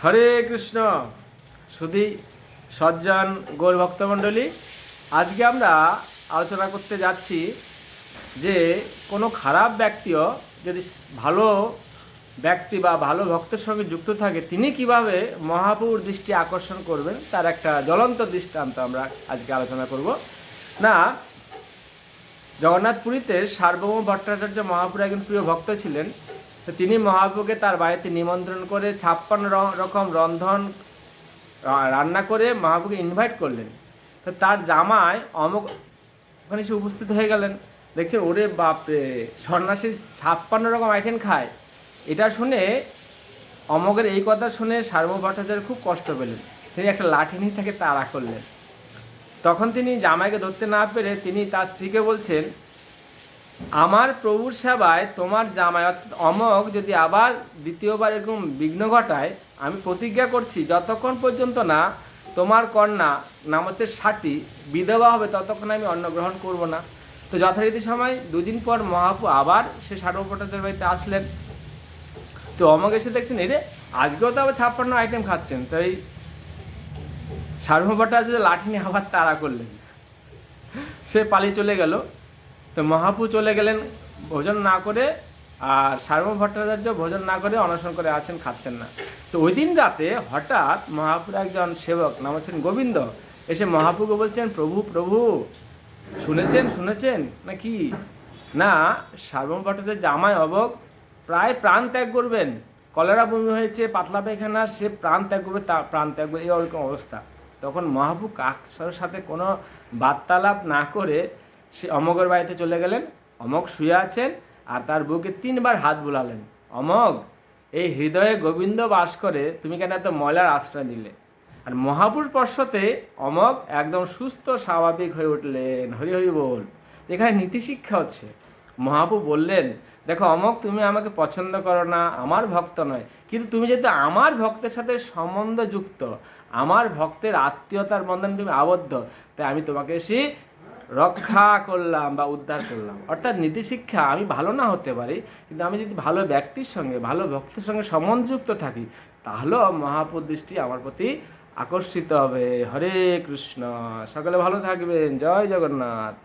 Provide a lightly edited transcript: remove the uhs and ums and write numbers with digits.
হরে কৃষ্ণ। সুধী সজ্জন গৌর ভক্তমণ্ডলী, আজকে আমরা আলোচনা করতে যাচ্ছি যে কোনো খারাপ ব্যক্তিও যদি ভালো ব্যক্তি বা ভালো ভক্তের সঙ্গে যুক্ত থাকে, তিনি কিভাবে মহাপ্রভুর দৃষ্টি আকর্ষণ করবেন তার একটা জ্বলন্ত দৃষ্টান্ত আমরা আজকে আলোচনা করব। না, জগন্নাথপুরীতে সার্বভৌম ভট্টাচার্য মহাপ্রভুর একজন প্রিয় ভক্ত ছিলেন। তো তিনি মহাপ্রভুকে তার বাড়িতে নিমন্ত্রণ করে 56 রকম রন্ধন রান্না করে মহাপ্রভুকে ইনভাইট করলেন। তো তার জামাই অমক ওখানে এসে উপস্থিত হয়ে গেলেন। দেখছেন, ওরে বাপরে, সন্ন্যাসী 56 রকম আইটেম খায়। এটা শুনে, অমকের এই কথা শুনে সার্বভৌম ভট্টাচার্য খুব কষ্ট পেলেন। তিনি একটা লাঠি নিয়ে তাকে তাড়া করলেন। তখন তিনি জামাইকে ধরতে না পেরে তিনি তার স্ত্রীকে বলছেন, আমার প্রভুর সেবায় তোমার জামাই অর্থাৎ অমক যদি আবার দ্বিতীয়বার এরকম বিঘ্ন ঘটায়, আমি প্রতিজ্ঞা করছি যতক্ষণ পর্যন্ত না তোমার কন্যা নাম হচ্ছে সাটি বিধবা হবে ততক্ষণ আমি অন্ন গ্রহণ করব না। তো যথারীতি সময় দুদিন পর মহাপ্রভু আবার সে সার্বভৌম ভট্টাচার্যের বাড়িতে আসলেন। তো অমক এসে দেখছেন, এরে আজকেও তো আবার 56 আইটেম খাচ্ছেন। তো এই সার্বভৌম ভট্টাচার্য লাঠি নিয়ে আবার তাড়া করলেন। সে পালিয়ে চলে গেল। তো মহাপ্রভু চলে গেলেন ভোজন না করে, আর সার্বভৌম ভট্টাচার্য ভোজন না করে অনশন করে আছেন, খাচ্ছেন না। তো ওই দিন রাতে হঠাৎ মহাপ্রভুর একজন সেবক নাম হচ্ছেন গোবিন্দ এসে মহাপ্রভুকে বলছেন, প্রভু প্রভু শুনেছেন নাকি না, সার্বভৌম ভট্টাচার্য জামাই অবক প্রায় প্রাণ ত্যাগ করবেন, কলেরা বমি হয়েছে, পাতলা পায়খানা, সে প্রাণ ত্যাগ করবে, তা প্রাণ ত্যাগ করবে, এই ওরকম অবস্থা। তখন মহাপ্রভু কাকের সাথে কোনো বার্তালাপ না করে সে অমকের বাড়িতে চলে গেলেন। অমক শুয়ে আছেন আর তার বুকে 3বার হাত বুলালেন। অমক, এই হৃদয়ে গোবিন্দ বাস করে, তুমি কেন এত ময়লার আশ্রয় নিলে? আর মহাপুরুষ স্পর্শতে অমক একদম সুস্থ স্বাভাবিক হয়ে উঠলেন। হরি হরি বল। এখানে নীতিশিক্ষা হচ্ছে, মহাপ্রভু বললেন, দেখো অমক, তুমি আমাকে পছন্দ করো না, আমার ভক্ত নয়, কিন্তু তুমি যেহেতু আমার ভক্তের সাথে সম্বন্ধ যুক্ত, আমার ভক্তের আত্মীয়তার বন্ধনে তুমি আবদ্ধ, তাই আমি তোমাকে এসে রক্ষা করলাম বা উদ্ধার করলাম। অর্থাৎ নীতিশিক্ষা, আমি ভালো না হতে পারি, কিন্তু আমি যদি ভালো ব্যক্তির সঙ্গে ভালো ভক্তের সঙ্গে সম্বন্ধযুক্ত থাকি, তাহলেও মহাপ্রভুর দৃষ্টি আমার প্রতি আকর্ষিত হবে। হরে কৃষ্ণ। সকলে ভালো থাকবেন। জয় জগন্নাথ।